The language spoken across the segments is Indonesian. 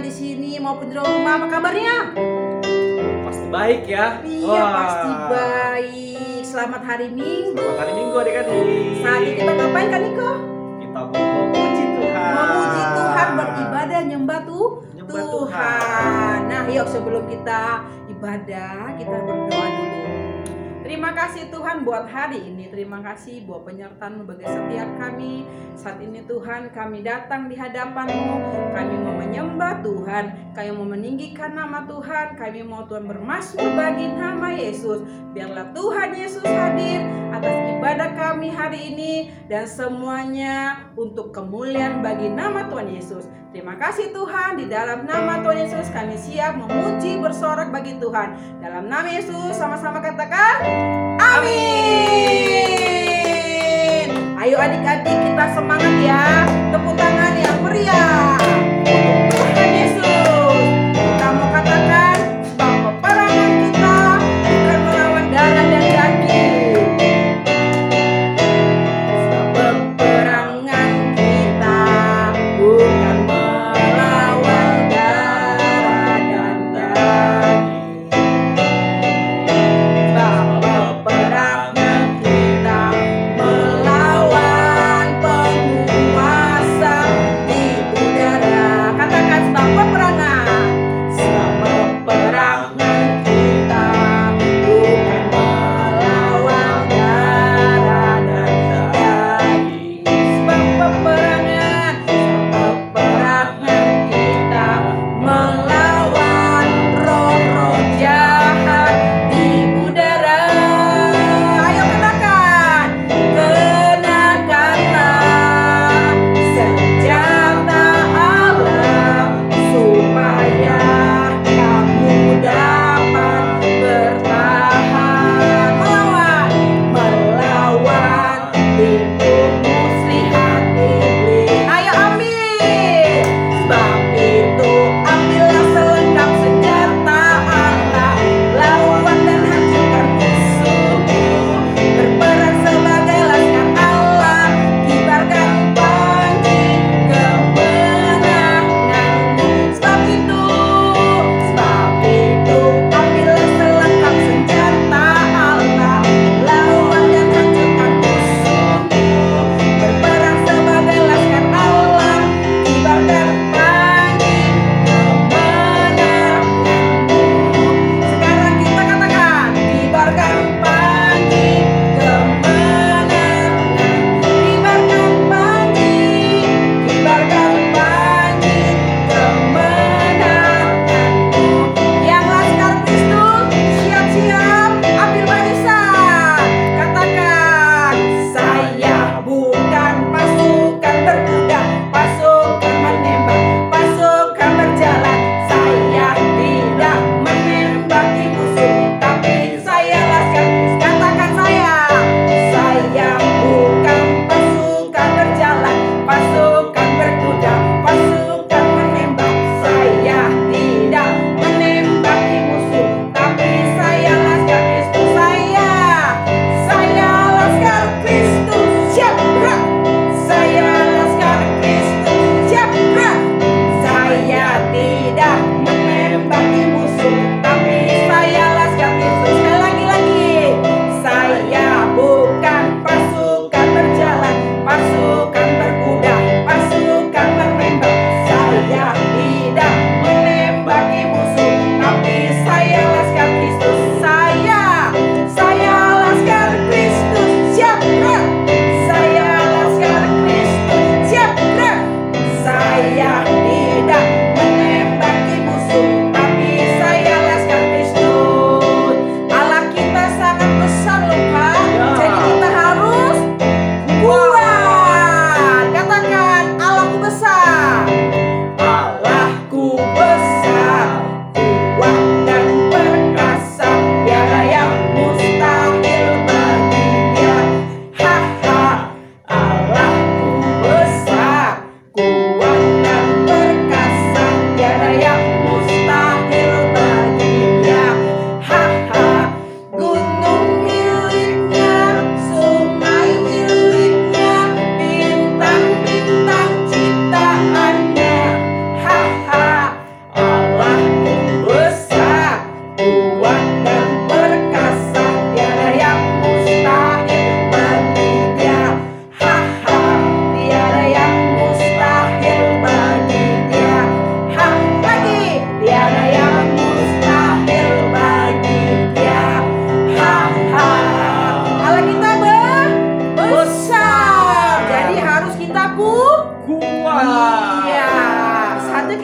di sini maupun di rumah, apa kabarnya? Pasti baik ya. Iya, pasti baik. Selamat hari Minggu. Selamat hari Minggu adik-adik. Saat ini kita ngapain kan Niko? Kita mau memuji Tuhan. Memuji Tuhan, beribadah, nyembah Nyembah Tuhan. Nah, yuk sebelum kita ibadah, kita berdoa dulu. Terima kasih Tuhan buat hari ini. Terima kasih buat penyertaan-Mu bagi setiap kami. Saat ini Tuhan, kami datang di hadapan-Mu. Kami mau menyembah Tuhan. Kami mau meninggikan nama Tuhan. Kami mau Tuhan bermazmur bagi nama Yesus. Biarlah Tuhan Yesus hadir atas ibadah kami hari ini. Dan semuanya untuk kemuliaan bagi nama Tuhan Yesus. Terima kasih Tuhan. Di dalam nama Tuhan Yesus kami siap memuji bersorak bagi Tuhan. Dalam nama Yesus sama-sama katakan amin. Ayo adik-adik kita semangat ya. Tepuk tangan yang meriah untuk Tuhan Yesus. Kita mau katakan bahwa peperangan kita bukan melawan darah dan daging. Sebab peperangan kita bukan melawan darah dan daging. Sebab peperangan kita melawan penguasa di udara.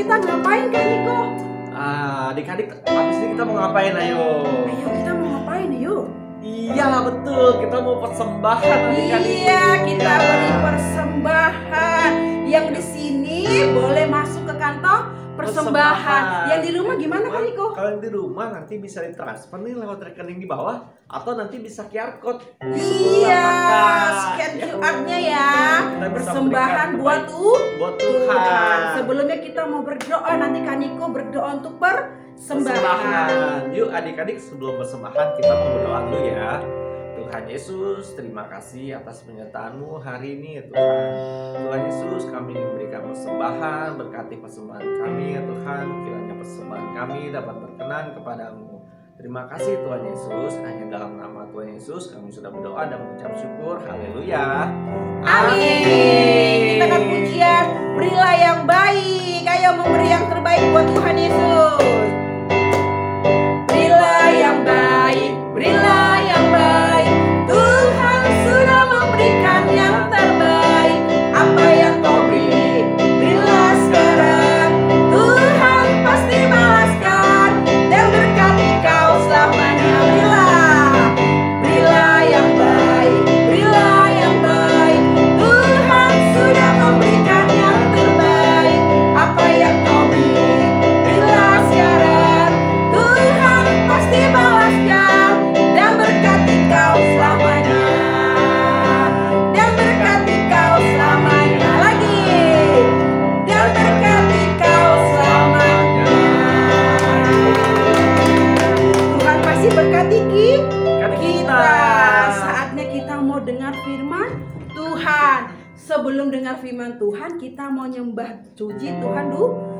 kita ngapain Kak Niko? Adik-adik, habis ini kita mau ngapain? Ayo. Ayo kita mau ngapain yuk? Iya betul, kita mau persembahan adik-adik. Iya, kita beri persembahan. Yang di sini boleh masuk ke kantong persembahan. Yang di rumah gimana Kak Niko? Kalau yang di rumah nanti bisa ditransfer nih lewat rekening di bawah, atau nanti bisa QR code. Iya, scan QR-nya ya. Kita bisa Persembahan berikan buat buat Tuhan. Sebelumnya kita mau berdoa, nanti Kak Niko berdoa untuk persembahan. Yuk adik-adik, sebelum persembahan kita mau berdoa dulu ya. Tuhan Yesus, terima kasih atas penyertaan-Mu hari ini ya Tuhan. Tuhan Yesus, kami memberikan persembahan, berkati persembahan kami ya Tuhan. Kiranya persembahan kami dapat berkenan kepadamu. Terima kasih Tuhan Yesus, hanya dalam nama Tuhan Yesus kami sudah berdoa dan mengucap syukur. Haleluya. Amin. Kita akan pujian, berilah yang baik. Ayo memberi yang terbaik buat Tuhan Yesus. Berilah yang baik, berilah yang baik. Tuhan sudah memberikan yang terbaik. Apa yang kau beri, berilah sekarang. Tuhan pasti balaskan dan berkati kau selamanya. Berilah yang baik, berilah yang baik. Tuhan sudah memberikan yang terbaik. Apa yang kau beri, berilah sekarang. Tuhan pasti balaskan dan berkati kau selamanya. Dan berkati kau selamanya lagi. Dan berkati kau selamanya. Tuhan pasti berkati kita. Saatnya kita mau dengar firman Tuhan. Sebelum dengar firman Tuhan, kita mau nyembah puji Tuhan dulu.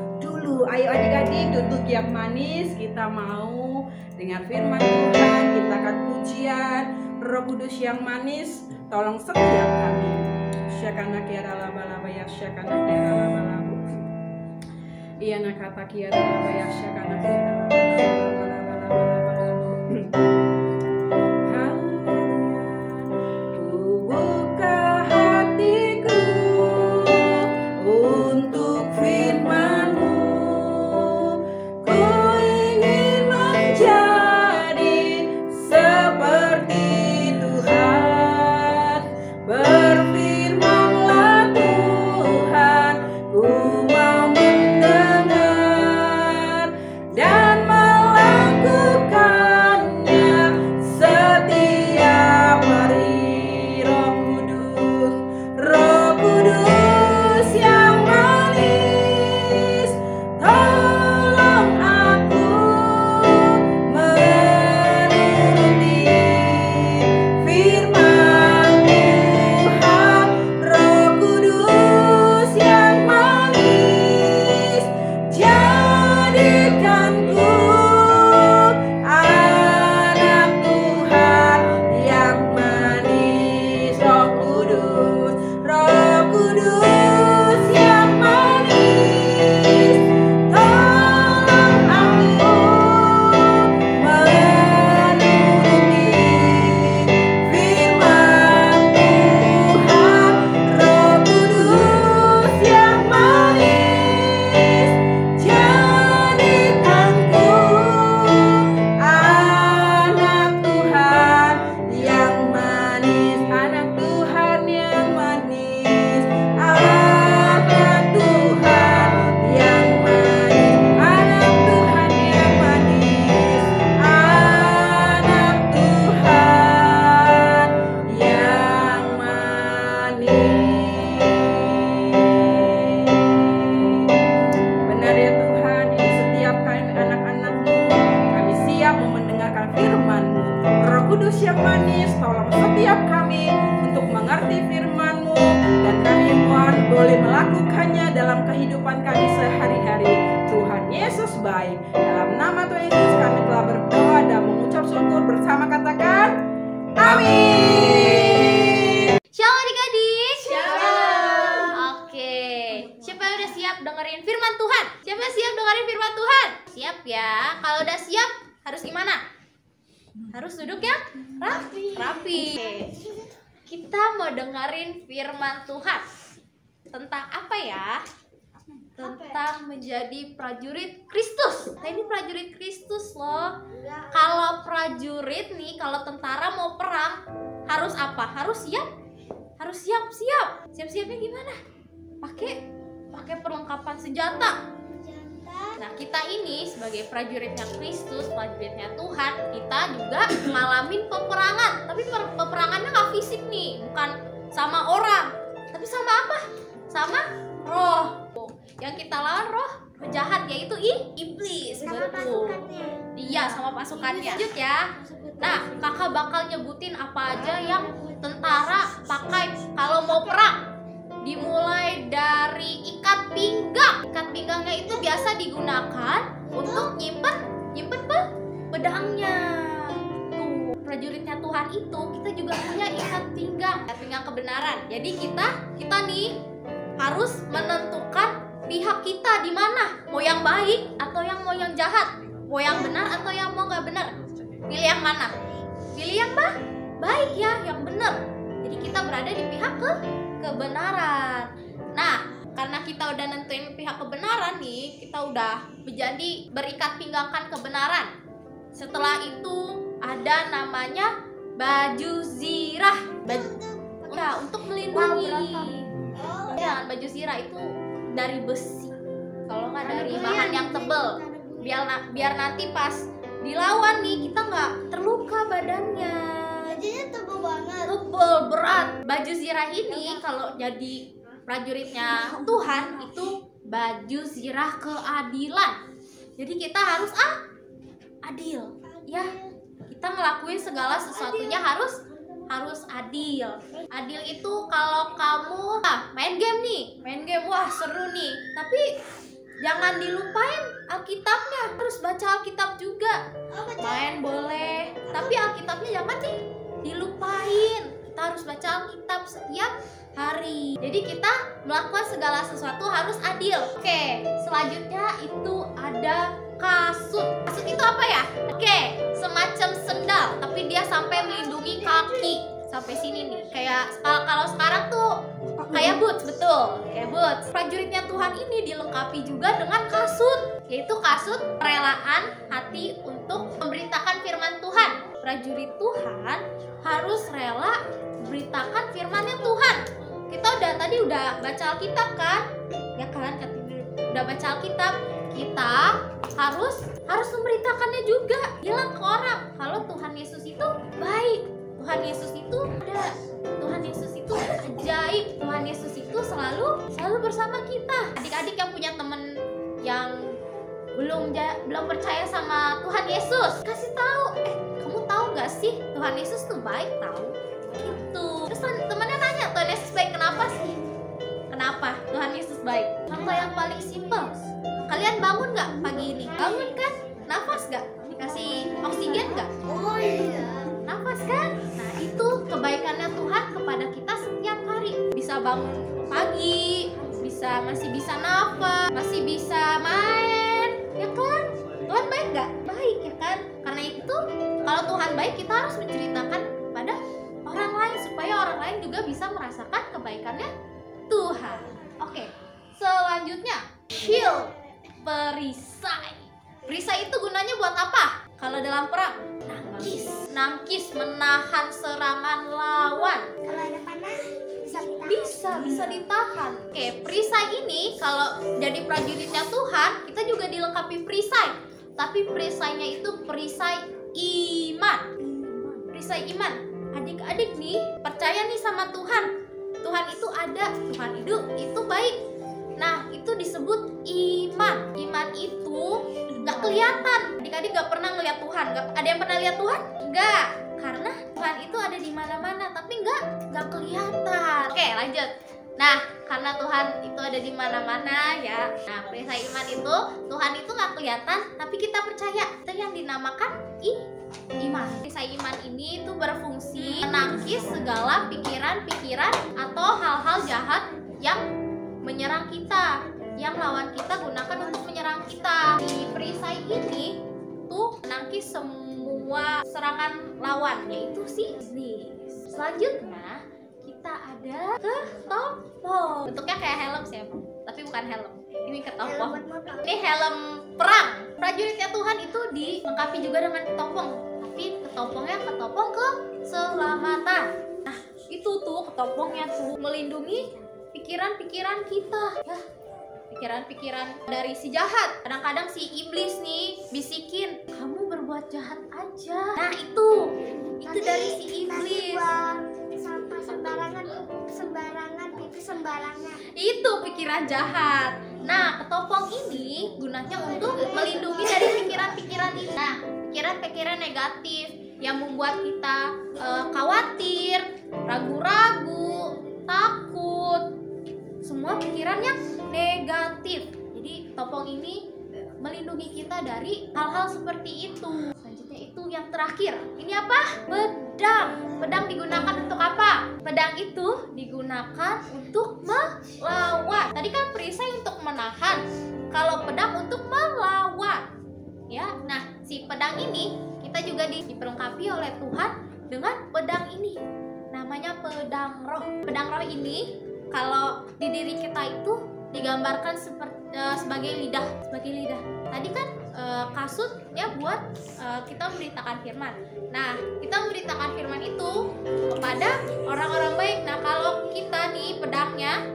Ayo adik-adik duduk yang manis. Kita mau dengar firman Tuhan. Kita akan pujian. Roh Kudus yang manis, tolong setiap kami. Syakana kiara laba-laba ya syakana kiara laba-laba. Iya nakata kiara laba ya syakana kiara laba-laba. Buka hatiku untuk firman-Mu. Ku ingin menjadi seperti Tuhan. Berfirman-Lah Tuhan, ku mau mendengar dan melakukannya setiap hari. Roh Kudus yang manis, tolong aku menuruti firman Tuhan. Roh Kudus yang manis, jadikanku anak Tuhan yang manis. Roh Kudus yang manis, tolong aku menuruti firman Tuhan. Roh Kudus yang manis, jadikanku anak Tuhan yang manis. Anak Tuhan yang manis, anak Tuhan yang manis, anak Tuhan yang manis, anak Tuhan yang manis. Benar ya Tuhan, ini setiap kami anak-anak-Mu, kami siap mau mendengarkan firman-Mu. Roh Kudus yang manis, tolong setiap kami untuk mengerti firman-Mu, dan kami mohon boleh melakukannya dalam kehidupan kami sehari-hari. Tuhan Yesus baik. Dalam nama Tuhan Yesus kami telah berdoa dan mengucap syukur bersama, katakan amin. Shalom adik-adik. Shalom. Oke, siapa yang udah siap dengerin firman Tuhan? Siapa yang siap dengerin firman Tuhan? Siap ya. Kalau udah siap, harus gimana? Harus duduk yang rapi. Kita mau dengerin firman Tuhan. Tentang apa ya? tentang menjadi prajurit Kristus. Nah, ini prajurit Kristus loh. Kalau prajurit nih, kalau tentara mau perang harus apa? Harus siap. Harus siap-siap. Siap-siapnya gimana? Pakai perlengkapan senjata. Nah, kita ini sebagai prajuritnya Kristus, prajuritnya Tuhan, kita juga ngalamin peperangan. Tapi peperangannya nggak fisik nih, bukan sama orang, tapi sama apa? Sama roh. Yang kita lawan roh jahat, yaitu iblis. Betul. Iya, sama pasukannya. Lanjut ya. Nah, kakak bakal nyebutin apa aja yang tentara pakai kalau mau perang. Dimulai dari ikat pinggang. Ikat pinggangnya itu biasa digunakan untuk nyimpen pedangnya. Tuh, prajuritnya Tuhan itu kita juga punya ikat pinggang kebenaran. Jadi kita nih harus menentukan pihak kita di mana, mau yang baik atau yang jahat, mau yang benar atau yang mau nggak benar. Pilih yang mana? Pilih yang baik ya, yang benar. Jadi kita berada di pihak kebenaran. Nah, karena kita udah nentuin pihak kebenaran nih, kita udah menjadi berikat pinggangkan kebenaran. Setelah itu ada namanya baju zirah. Ya, untuk melindungi. Ya, baju zirah itu dari besi, kalau nggak dari bahan yang tebel, biar nanti pas dilawan nih kita nggak terluka badannya. Bajunya tebel banget, tebel, berat. Baju zirah ini kalau jadi prajuritnya Tuhan itu baju zirah keadilan. Jadi kita harus adil ya, kita ngelakuin segala sesuatunya harus adil. Adil itu kalau kamu main game, wah seru nih, tapi jangan dilupain Alkitabnya, harus baca Alkitab juga. Main boleh, tapi Alkitabnya jangan dilupain. Kita harus baca Alkitab setiap hari. Jadi kita melakukan segala sesuatu harus adil. Oke, selanjutnya itu ada kasut. Kasut itu apa ya? Oke, semacam sendal, tapi dia sampai melindungi kaki sampai sini nih. Kayak kalau sekarang tuh kayak boots, betul, kayak boots. Prajuritnya Tuhan ini dilengkapi juga dengan kasut, yaitu kasut kerelaan hati untuk memberitakan firman Tuhan. Prajurit Tuhan harus rela memberitakan firman-Nya Tuhan. Kita udah baca Alkitab kan? Ya kan? Udah baca Alkitab, kita harus memberitakannya juga, bilang ke orang kalau Tuhan Yesus itu baik, Tuhan Yesus itu ada, Tuhan Yesus itu ajaib, Tuhan Yesus itu selalu bersama kita. Adik-adik yang punya temen yang belum percaya sama Tuhan Yesus, kasih tahu, kamu tahu nggak sih Tuhan Yesus tuh baik, tahu? Gitu. Terus temennya nanya, Tuhan Yesus baik kenapa sih? Kenapa Tuhan Yesus baik? Contoh yang paling simpel, kalian bangun nggak pagi ini? Bangun kan? Nafas nggak? Dikasih oksigen nggak? Oh iya, nafas kan? Nah, itu kebaikannya Tuhan kepada kita setiap hari. Bisa bangun pagi, masih bisa nafas, masih bisa main, ya kan? Tuhan baik nggak? Baik, ya kan? Karena itu kalau Tuhan baik, kita harus menceritakan kepada orang lain supaya orang lain juga bisa merasakan kebaikannya Tuhan. Oke, selanjutnya shield, perisai. Perisai itu gunanya buat apa? Kalau dalam perang, nangkis, menahan serangan lawan. kalau ada panah Bisa ditahan. Oke, perisai ini kalau jadi prajuritnya Tuhan, kita juga dilengkapi perisai. Tapi perisainya itu perisai iman. Perisai iman. Adik-adik nih percaya nih sama Tuhan. Tuhan itu ada, Tuhan itu baik. Nah, itu disebut iman. Iman itu nggak kelihatan. Adik-adik nggak pernah ngeliat Tuhan. Ada yang pernah lihat Tuhan? Nggak. Karena Tuhan itu ada di mana-mana, tapi nggak kelihatan. Oke, lanjut. Nah, karena Tuhan itu ada di mana-mana ya. Nah, perisai iman itu Tuhan itu nggak kelihatan, tapi kita percaya. Itu yang dinamakan iman. Perisai iman ini itu berfungsi menangkis segala pikiran-pikiran atau hal-hal jahat yang menyerang kita, yang lawan kita gunakan untuk menyerang kita. Di perisai ini tuh menangkis semua serangan lawan, yaitu si iblis. Selanjutnya kita ada ke tombol. Bentuknya kayak helm sih, tapi bukan helm. Ini ketopong. Ini helm perang. Prajuritnya Tuhan itu dilengkapi juga dengan ketopong. Tapi ketopongnya ketopong keselamatan. Nah, itu tuh ketopongnya tuh melindungi pikiran-pikiran kita. Ya, pikiran-pikiran dari si jahat. Kadang-kadang si iblis nih bisikin, kamu berbuat jahat aja. Nah, itu dari si iblis. Sampah sembarangan, itu sembarangan. Itu pikiran jahat. Nah, ketopong ini gunanya untuk melindungi dari pikiran-pikiran ini. Nah, pikiran-pikiran negatif yang membuat kita khawatir, ragu-ragu, takut, semua pikiran yang negatif. Jadi topong ini melindungi kita dari hal-hal seperti itu. Selanjutnya itu yang terakhir. Ini apa? Pedang. Pedang digunakan untuk apa? Pedang itu digunakan untuk melawan. Tadi kan perisai untuk menahan. Kalau pedang untuk melawan. Ya, nah si pedang ini kita juga diperlengkapi oleh Tuhan dengan pedang ini. Namanya pedang roh. Pedang roh ini kalau di diri kita itu digambarkan sebagai lidah. Tadi kan kasut ya buat kita memberitakan firman. Nah, kita memberitakan firman itu kepada orang-orang baik. Nah, kalau kita nih pedangnya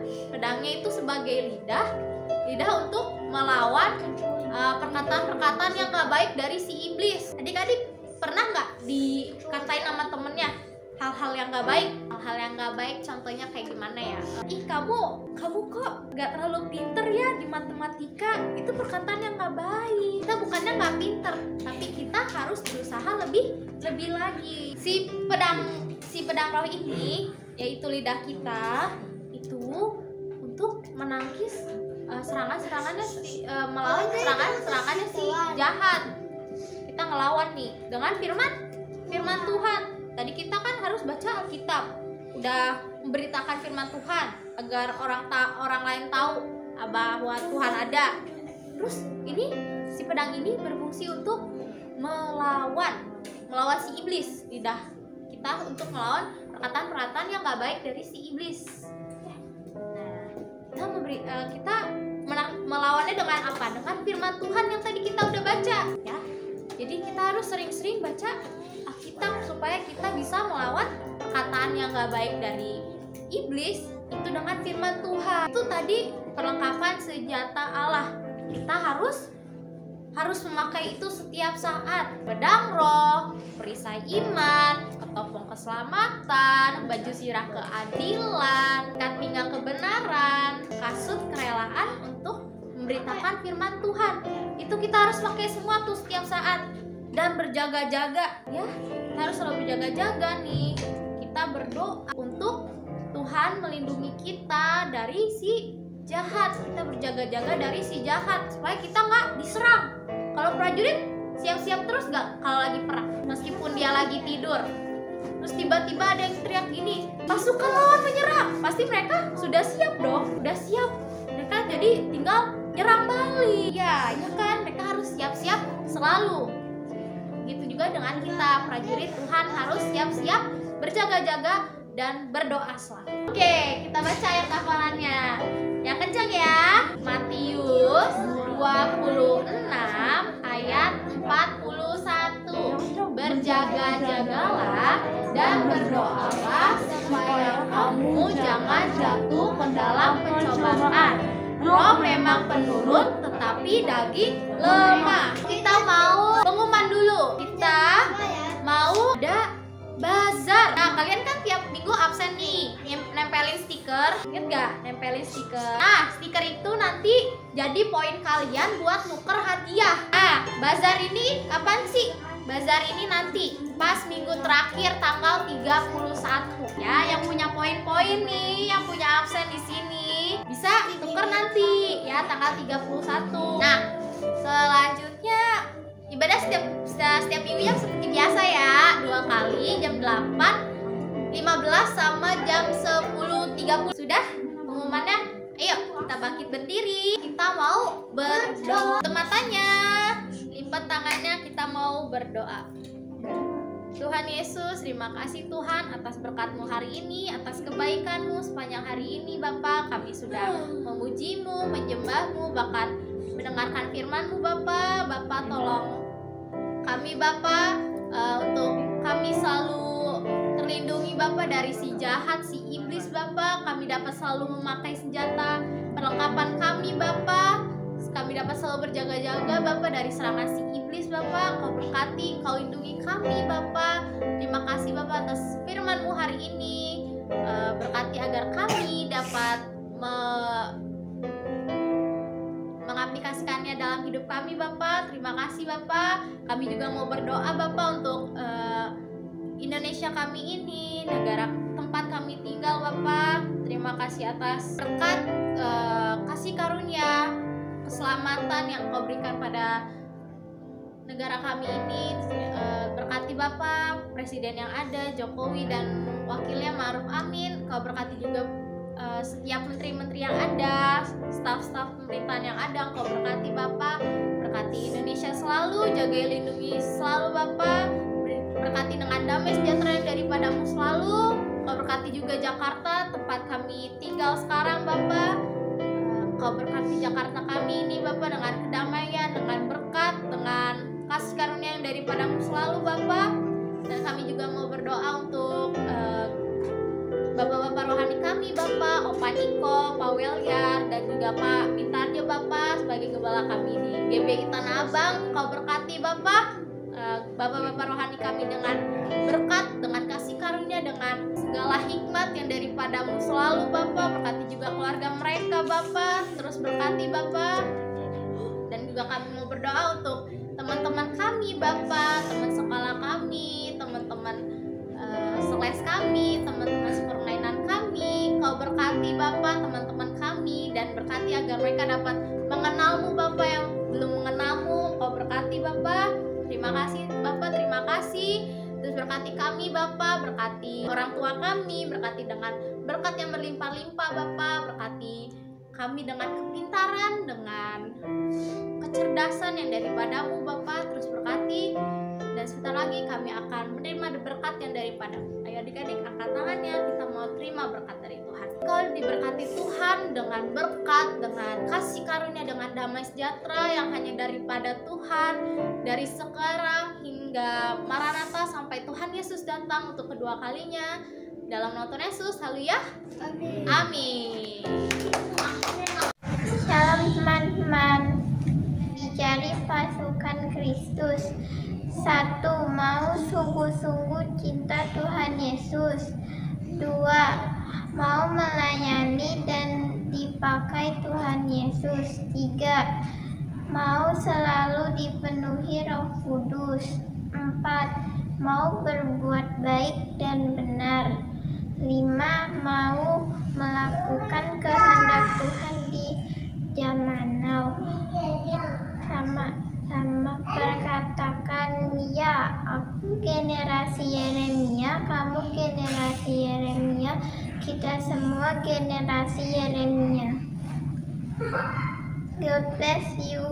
itu sebagai lidah untuk melawan perkataan-perkataan yang gak baik dari si iblis. Adik-adik pernah nggak dikatain sama temennya hal-hal yang gak baik? Hal yang gak baik contohnya kayak gimana ya? Ih, kamu kok gak terlalu pinter ya di matematika. Itu perkataan yang gak baik. Kita bukannya gak pinter, tapi kita harus berusaha lebih lagi. Si pedang roh ini, yaitu lidah kita, itu untuk menangkis serangan-serangannya melawan serangan-serangannya si jahat. Kita ngelawan nih dengan firman Tuhan. Tadi kita kan harus baca Alkitab, udah memberitakan firman Tuhan agar orang lain tahu bahwa Tuhan ada. Terus ini si pedang ini berfungsi untuk melawan si iblis. Lidah kita untuk melawan perkataan-perkataan yang gak baik dari si iblis. Nah, kita melawannya dengan apa? Dengan firman Tuhan yang tadi kita udah baca, ya. Jadi kita harus sering-sering baca Alkitab supaya kita bisa melawan perkataan yang gak baik dari iblis itu dengan firman Tuhan. Itu tadi perlengkapan senjata Allah. Kita harus memakai itu setiap saat. Pedang roh, perisai iman, ketopong keselamatan, baju zirah keadilan, ikat pinggang kebenaran, kasut kerelaan untuk memberitakan firman Tuhan. Itu kita harus pakai semua tuh setiap saat dan berjaga-jaga, ya. Kita harus selalu berjaga-jaga nih. Kita berdoa untuk Tuhan melindungi kita dari si jahat. Kita berjaga-jaga dari si jahat supaya kita nggak diserang. Kalau prajurit siap-siap terus nggak kalau lagi perang, meskipun dia lagi tidur. Terus tiba-tiba ada yang teriak gini, pasukan lawan menyerang. Pasti mereka sudah siap dong, udah siap. Mereka jadi tinggal nyerang balik. Ya kan, mereka harus siap-siap selalu. Gitu juga dengan kita, prajurit Tuhan harus siap-siap, berjaga-jaga, dan berdoa selalu. Oke, kita baca ayat hafalannya. Yang kencang ya. Matius 26 ayat 41. Berjaga-jagalah dan berdoalah supaya kamu jangan jatuh ke dalam pencobaan. Roh memang penurut, tetapi daging lemah. Kita mau pengumuman dulu. Kita mau ada bazar. Nah, kalian kan tiap minggu absen nih, nempelin stiker. Ingat gak? Nempelin stiker. Nah, stiker itu nanti jadi poin kalian buat nuker hadiah. Nah, bazar ini kapan sih? Bazar ini nanti pas minggu terakhir tanggal 31. Ya, yang punya poin-poin nih, yang punya absen di sini bisa tuker nanti ya tanggal 31. Nah, selanjutnya ibadah setiap minggu yang seperti biasa ya, 2 kali jam 8, 15 sama jam 10.30. Sudah pengumumannya? Ayo kita bangkit berdiri. Kita mau berdoa. Tutup matanya, lipat tangannya, kita mau berdoa. Tuhan Yesus, terima kasih Tuhan atas berkat-Mu hari ini, atas kebaikan-Mu sepanjang hari ini Bapa. Kami sudah memuji-Mu, menyembah-Mu, bahkan mendengarkan firman-Mu Bapa. Bapa tolong kami Bapa, untuk kami selalu terlindungi Bapa dari si jahat, si iblis Bapa. Kami dapat selalu memakai senjata perlengkapan kami Bapa. Kami dapat selalu berjaga-jaga Bapa dari serangan si iblis Bapa. Kau berkati, Kau lindungi kami Bapa. Terima kasih Bapa atas firman-Mu hari ini. Berkati agar kami dapat mengaplikasikannya dalam hidup kami Bapa. Terima kasih Bapa. Kami juga mau berdoa Bapa untuk Indonesia kami ini, negara tempat kami tinggal Bapa. Terima kasih atas berkat kasih karunia, keselamatan yang Kau berikan pada negara kami ini. Berkati Bapa presiden yang ada, Jokowi dan wakilnya Ma'ruf Amin. Kau berkati juga setiap menteri-menteri yang ada, staf-staf pemerintahan yang ada. Kau berkati Bapa, berkati Indonesia selalu, jaga lindungi selalu Bapa. Berkati dengan damai sejahtera yang daripada-Mu selalu. Kau berkati juga Jakarta, tempat kami tinggal sekarang Bapa. Kau berkati Jakarta kami ini Bapa dengan kedamaian, dengan berkat, dengan kasih karunia yang daripada-Mu selalu Bapa. Dan kami juga mau berdoa untuk Bapak-bapak rohani kami Bapa, Opa Niko, Pak Welyar, dan juga Pak Mintarjo Bapa sebagai gembala kami di GBI Tanah Abang. Kau berkati Bapa Bapak-bapak rohani kami dengan berkat, dengan kasih karunia, dengan segala hikmat yang daripada-Mu selalu Bapa. Berkati juga keluarga mereka Bapa, terus berkati Bapa. Dan juga kami mau berdoa untuk teman-teman kami Bapa, teman sekolah kami, teman-teman seles kami, teman-teman sepermainan kami. Kau berkati Bapa teman-teman kami, dan berkati agar mereka dapat mengenal-Mu Bapa yang belum mengenal-Mu. Kau berkati Bapa. Terima kasih Bapa, terima kasih. Terus berkati kami Bapa, berkati orang tua kami, berkati dengan berkat yang berlimpah-limpah Bapa. Berkati kami dengan kepintaran, dengan kecerdasan yang daripada-Mu Bapa. Terus berkati, dan sebentar lagi kami akan menerima berkat yang daripada-Mu. Ayo adik-adik angkat tangannya, kita mau terima berkat dari Tuhan. Kau diberkati Tuhan dengan berkat, dengan kasih karunia, dengan damai sejahtera yang hanya daripada Tuhan, dari sekarang hingga Maranatha sampai Tuhan Yesus datang untuk kedua kalinya. Dalam nama Tuhan Yesus, haleluya. Amin. Amin. Shalom teman-teman. Mencari pasukan Kristus. 1. Mau sungguh-sungguh cinta Tuhan Yesus. 2. Mau melayani dan dipakai Tuhan Yesus. 3. Mau selalu dipenuhi Roh Kudus. 4. Mau berbuat baik dan benar. 5. Mau melakukan kehendak Tuhan di zaman now. Sama perkatakan, ya, aku generasi Yeremia, kamu generasi Yeremia, kita semua generasi Yeremia. God bless you.